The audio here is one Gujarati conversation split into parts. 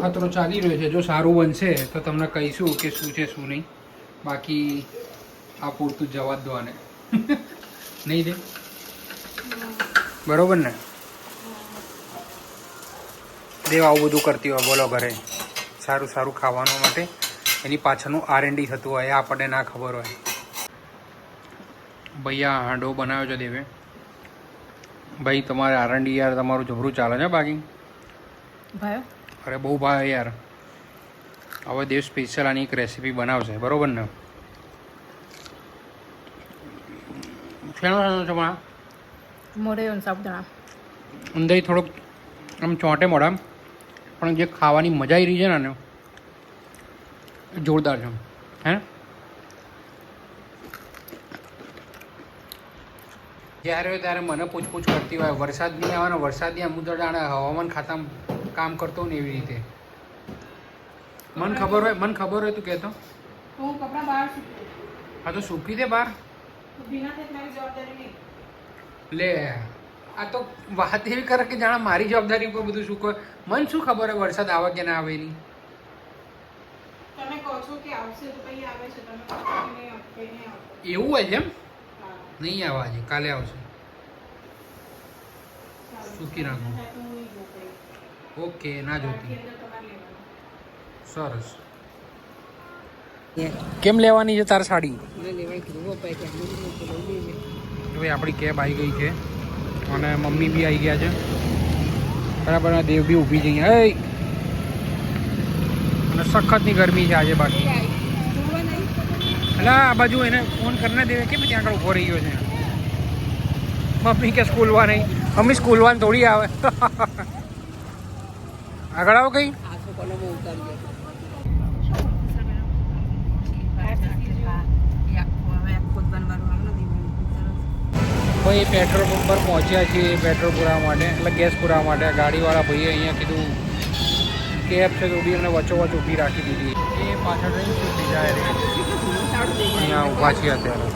ખતરો ચાલી રહ્યો છે. જો સારું બનશે તો તમને કહીશું કે શું છે શું નહીં. બાકી આ પૂરતું જવા જ દો આને. નહીં દે બરોબર ને? દેવ આવું બધું કરતી હોય બોલો ઘરે સારું સારું ખાવાનું માટે એની પાછળનું R&D થતું હોય એ આપણને ના ખબર હોય. ભૈયા હાંડો બનાવ્યો છે દેવે. ભાઈ તમારે R&D યાર તમારું જબરું ચાલે છે. બાકી ભાઈ અરે બહુ ભાઈ યાર. હવે દેવ સ્પેશિયલ આની એક રેસીપી બનાવશે બરોબર ને? શેનો છે મોરે સાબુદાણા અંદર થોડોક આમ ચોંટે મોઢામ પણ જે ખાવાની મજા આવી રહી છે ને જોરદાર છે. હે જ્યારે હોય ત્યારે મને પૂછપૂછ કરતી હોય વરસાદ નહીં આવે ને વરસાદની અમુક તો જાણે હવામાન ખાતામાં કામ કરતો ને એવી રીતે મને ખબર હોય તું કહેતો હું કપડા બહાર હા તો સૂકી દે બહાર લે. આ તો વાત એવી કરે કે જાણે મારી જવાબદારી ઉપર બધું શું કહે. મને શું ખબર હોય વરસાદ આવે કે ના આવે એની. તમે કહો છો કે આવશે તો પછી આવે છે. તમે એવું હોય છે એમ? નહીં આવે આજે કાલે આવશે. સૂકી નાખો. ઓકે ના જોતી. સરસ. કેમ લેવાની છે તાર સાડી? ભાઈ આપણી કેબ આવી ગઈ છે અને મમ્મી બી આવી ગયા છે બરાબર. દેવ બી ઊભી છે અહીંયા અને સખતની ગરમી છે આજે. બાકી એટલે આ બાજુ એને ફોન કરીને દેવે કેમ ત્યાં આગળ ઊભો રહી ગયો છે. મમ્મી કે સ્કૂલમાં નહીં. મમ્મી સ્કૂલમાં થોડી આવે. આગળ આવો કઈ. ભાઈ પેટ્રોલ પંપ પર પહોંચ્યા છીએ પેટ્રોલ પુરાવા માટે એટલે ગેસ પુરાવા માટે. ગાડીવાળા ભાઈએ અહીંયા કીધું કેબ છે તો બી અમને વચ્ચોવચ ઊભી રાખી દીધી. એ પાછળ રહીને છૂટી જાય રે. અહીંયા ઊભા છીએ અત્યારે.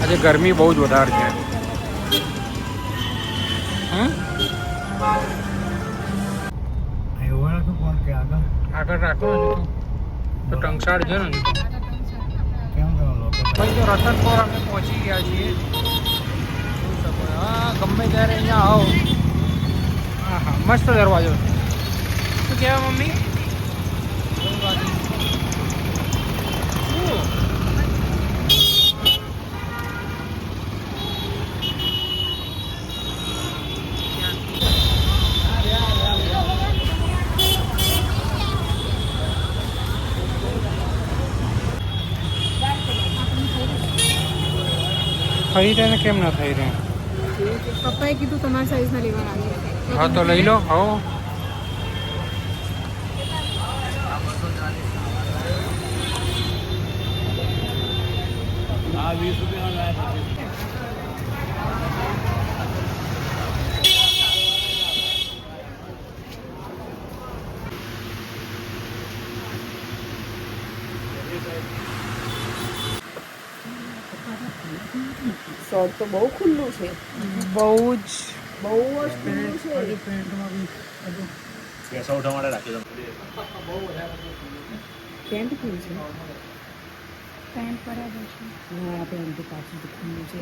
આજે ગરમી બહુ જ વધારે છે. આગળ રાખો તો ટંકસાડ છે ને. ભાઈ તો રતનપુર અમે પહોંચી ગયા છીએ. હા ગમે ત્યારે અહીંયા આવો. હા હા મસ્ત દરવાજો. શું કહેવાય મમ્મી? થઈ રહે ને કેમ ના થઈ રહે? પપ્પાએ કીધું તમારા સાઈઝના લેવાના. હા તો લઈ લો. હો શોર્ટ તો બહુ ખુલ્લું છે. બહુ જ ખુલ્લું છે. પેન્ટ ખુલ્લું છે. પેન્ટ બરાબર છે. હા પેન્ટ પાછું ખુલ્લું છે.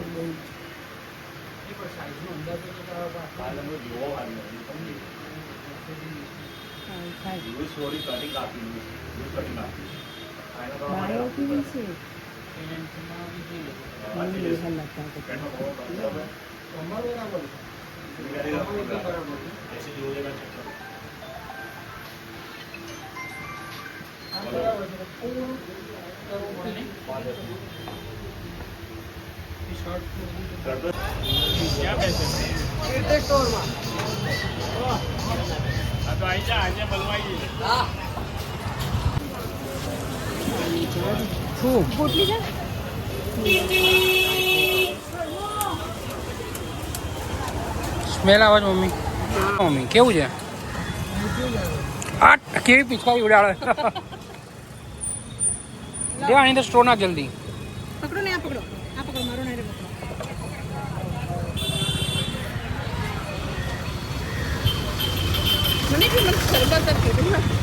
બહુ પોટલી સ્મેલ આવે છે મમ્મી. મમ્મી કેવું છે? આ કેવી પિચકારી ઉડાડે. દેવા અહીં તો સ્ટોર ના જલ્દી પકડો ને. આ પકડો મારો નારે પકડો.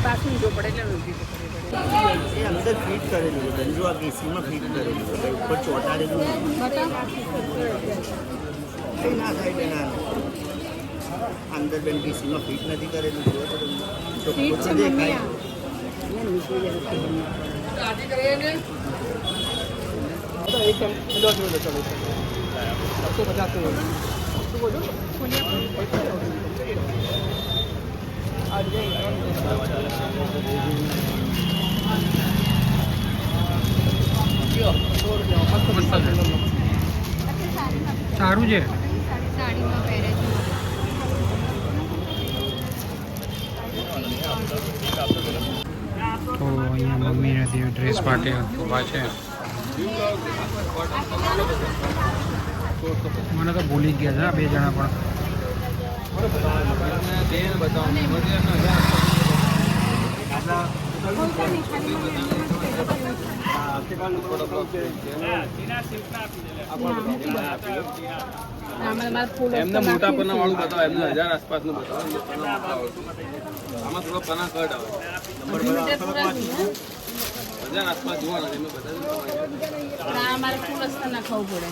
પાછું જો પડે એટલે ઊભી એ અંદર ફિટ કરેલું છે બેન, જો આ કેસીમાં ફિટ કરેલું છે ભાઈ, ઉપર ચોંટાડેલું નથી. કંઈ ના થાય બેન, આ અંદર બેન કેસીમાં ફિટ નથી કરેલું, જો તો તમને ચોખ્ખું તો દેખાય. સારું છે. સાડીમાં પહેરે છે. તો અહીંયા મમ્મીને ત્યાં ડ્રેસ માટે ઊભા છે. મને તો ભૂલી જ ગયા છે આ બે જણા પણ. એમને મોટા પના વાળું બતાવો, એમને 1000 આસપાસનું બતાવો. આમાં થોડો પના કટ આવે, 1000 આસપાસ જોવાના એમને બધા. અમારે ફૂલ રસ્તા નાખવું પડે.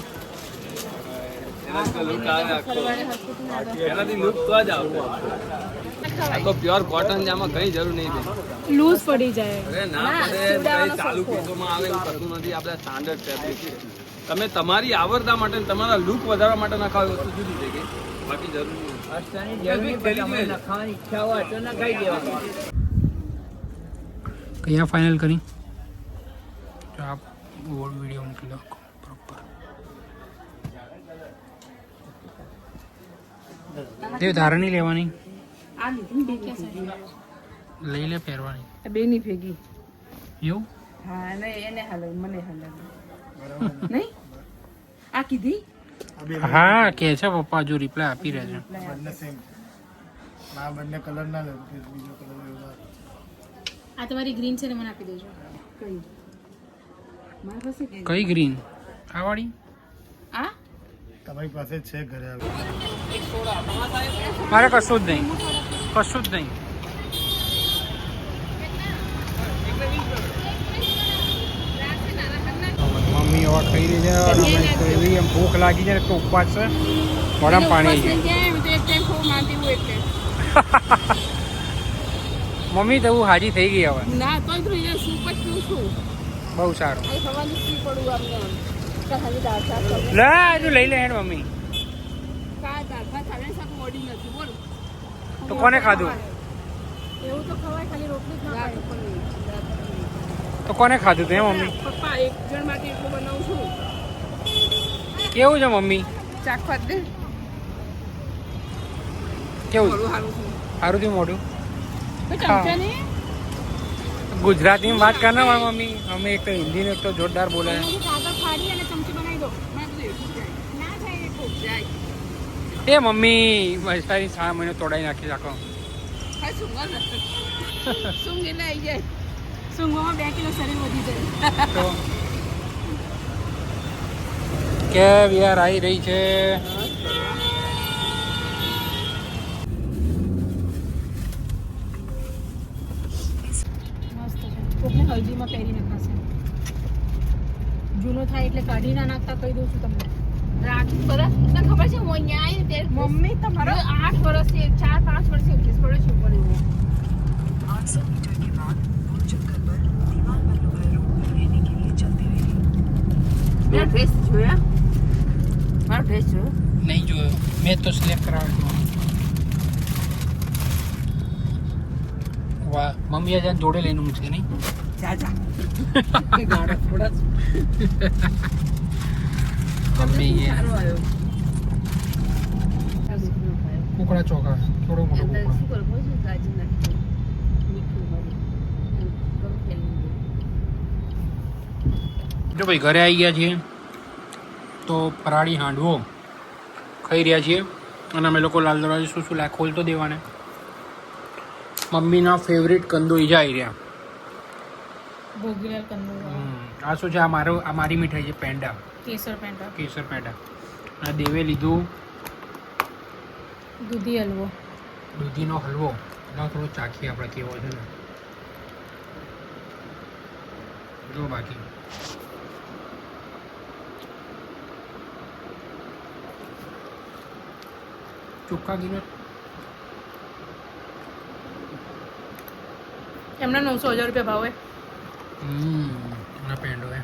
એનાથી લુક તો જ આવશે. આ તો પ્યોર કોટન છે, આમાં કઈ જરૂર નહીં. લૂઝ પડી જાય. અરે ના પડે, કઈ ચાલુ પીસોમાં આવે એવું કશું નથી. આપણે સ્ટાન્ડર્ડ ફેબ્રિક છે. તમે તમારી આવરદા માટે ને તમારા લુક વધારવા માટે નખાવ વસ્તુ જુદી છે કે બાકી જરૂર કયા ફાઇનલ કરી તો આપ વિડીયો મૂકી દો પ્રોપર. તે ધારણ નહીં લેવાની, આ લીધી લઈ લે પહેરવાની. બે ની ભેગી. એવું હા એને હાલે મને હાલે નહીં. આ કીધી હા કે છે પપ્પા, જો રિપ્લાય આપી રહ્યા છે. બંને સેમ ના, બંને કલર ના લેવું, બીજો કલર લેવો. આ તમારી ગ્રીન છે ને મને આપી દેજો. કઈ મારી પાસે કે કઈ ગ્રીન? આ વાળી? આ તમારી પાસે છે ઘરે આવે. મારે કશું જ નહીં, કશું જ નહીં. મમ્મી હવે ખાઈ રહી છે અને અમે તો એવી એમ ભૂખ લાગી છે ને તો ઉપવાસ છે, મોઢામાં પાણી આવી ગયું. મમ્મી તો હું હાજી થઈ ગઈ હવે. ના તો સૂપ જ પીવું છું. બહુ સારું. સવારનું પી પડું આમને ખાલી દાળ શાક લે હજુ લઈ લે હેડ મમ્મી. દાળ ભાત ખાને શાક મોડી નથી બોલ. તો કોને ખાધું? એવું તો ખવાય, ખાલી રોટલી જ ના ખાય. તો કોને ખાધું તે મમ્મી? પપ્પા એક જણ માટે એટલું બનાવું છું. કેવું છે મમ્મી? ચાખવા દે. કેવું સારું સારું છે. સારું થયું મોઢું? કોઈ ચમચા નહીં. ગુજરાતીમાં વાત કરના મારી મમ્મી. અમે એક તો હિન્દી ને એક તો જોરદાર બોલે. કાગળ ફાડી અને ચમચી બનાવી દો. મેં બધું ના થાય એ ખૂબ જાય. એ મમ્મી મસારી 6 મહિને તોડાઈ નાખી રાખો. હા સુંગર નથી. સુંગ એટલે આવી જાય. સુંગોમાં 2 કિલો શરીર વધી જાય. તો કે વિહાર આવી રહી છે. મસ્ત છે. કોકને હલ્દીમાં પહેરી નખાશે. જૂનો થાય એટલે કાઢી ના નાખતા કહી દઉં છું તમને. રાખી બરાબર તને ખબર છે હું અહીંયા આવી ત્યારે મમ્મી તમારો 8 વર્ષથી 4-5 વર્ષથી કેસ પડ્યો છે ઉપર એવો. 800 मीटर के बाद पुल चक्कर पर दीवार पर लोकल रोड पर रहने के लिए चलते रहिए. મેં ડ્રેસ જોયા. મારો ડ્રેસ જોયો. નહીં જોયો મેં તો સ્લેપ કરાવ્યો. વાહ મમ્મી આજે જોડે લઈને મૂકશે નહીં? જા ગાડા થોડા મમ્મી સારો આવ્યો. કુકડા ચોખા થોડો મોટો અંદર કુકડા. શું કરવું છે ગાજર નાખી મીઠું ભરી ગમ તેલ જો ભાઈ ઘરે આવી ગયા છીએ તો પરાળી હાંડવો ખાઈ રહ્યા છીએ અને અમે લોકો લાલ દરવાજે શું શું ખોલ તો દેવાને. મમ્મીના ફેવરેટ કંદોઈ જાય રહ્યા. ભોગીલાલ કંદોર આ શું છે? આ મારી મીઠાઈ છે પેંડા, કેસર પેંડા, કેસર પેંડા. અને દેવે લીધું દૂધી હલવો. દૂધીનો હલવો. એમાં થોડો ચાખીએ આપણે કેવો છે ને. જો બાકી ચોખ્ખા ઘીનો એમના 900,000 રૂપિયા ભાવ હોય. એના પેન્ડો હે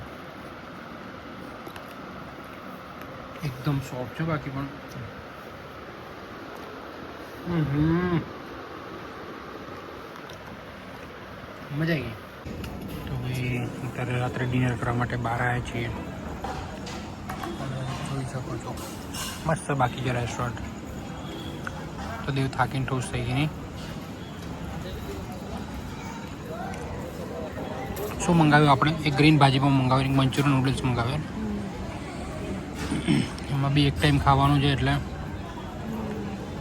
એકદમ સોફ્ટ છે બાકી પણ મજા આવી ગઈ. તો ભાઈ અત્યારે રાત્રે ડિનર કરવા માટે બહાર આવ્યા છીએ. જોઈ શકો છો મસ્ત બાકી છે રેસ્ટોરન્ટ. તો દેવ થાકીને ઠોસ થઈ ગઈ નહીં. શું મંગાવ્યું આપણે? એક ગ્રીન ભાજીપાઉં મંગાવ્યું, એક મંચુરિયન નૂડલ્સ મંગાવ્યા. એમાં બી એક ટાઈમ ખાવાનું છે એટલે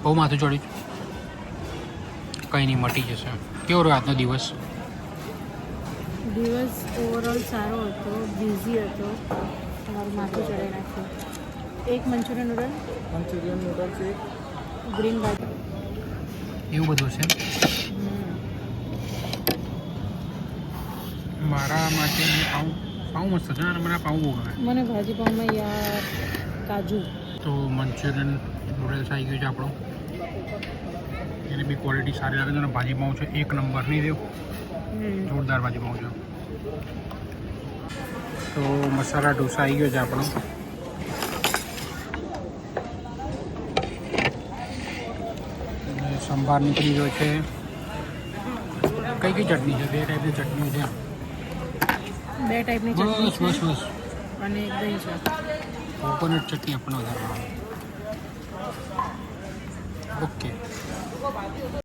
બહુ માથું ચડ્યું. કંઈ નહીં, મટી જશે. કેવો રહ્યો આજનો દિવસ? દિવસ ઓવરઓલ સારો હતો, બિઝી હતો. તમારું માથું ચડાવી નાખ્યું. એક મંચુરિયન નૂડલ્સ, એક ગ્રીન ભાજી. એવું બધું છે. મારા માટે પાઉં મસ્ત છે અને મને પાઉં બહુ ગમે. મને ભાજી પાઉંમાં યાર કાજુ. તો મંચુરિયન નૂડલ્સ આવી ગયું છે આપણું. એની બી ક્વોલિટી સારી લાગે છે અને ભાજી પાઉં છે એક નંબર. નહીં દેવું જોરદાર ભાજી પાઉં છે. તો મસાલા ઢોસા આવી ગયો છે આપણો. અને સંભાર નીકળી ગયો છે. કઈ કઈ ચટણી છે? 2 ટાઈપની ચટણી છે. 2 ટાઈપની બસ ચટણી બસ છે બસ. અને એક દહીં છે. કોકોનટ ચટણી આપણને વધારે ભાવે. ઓકે.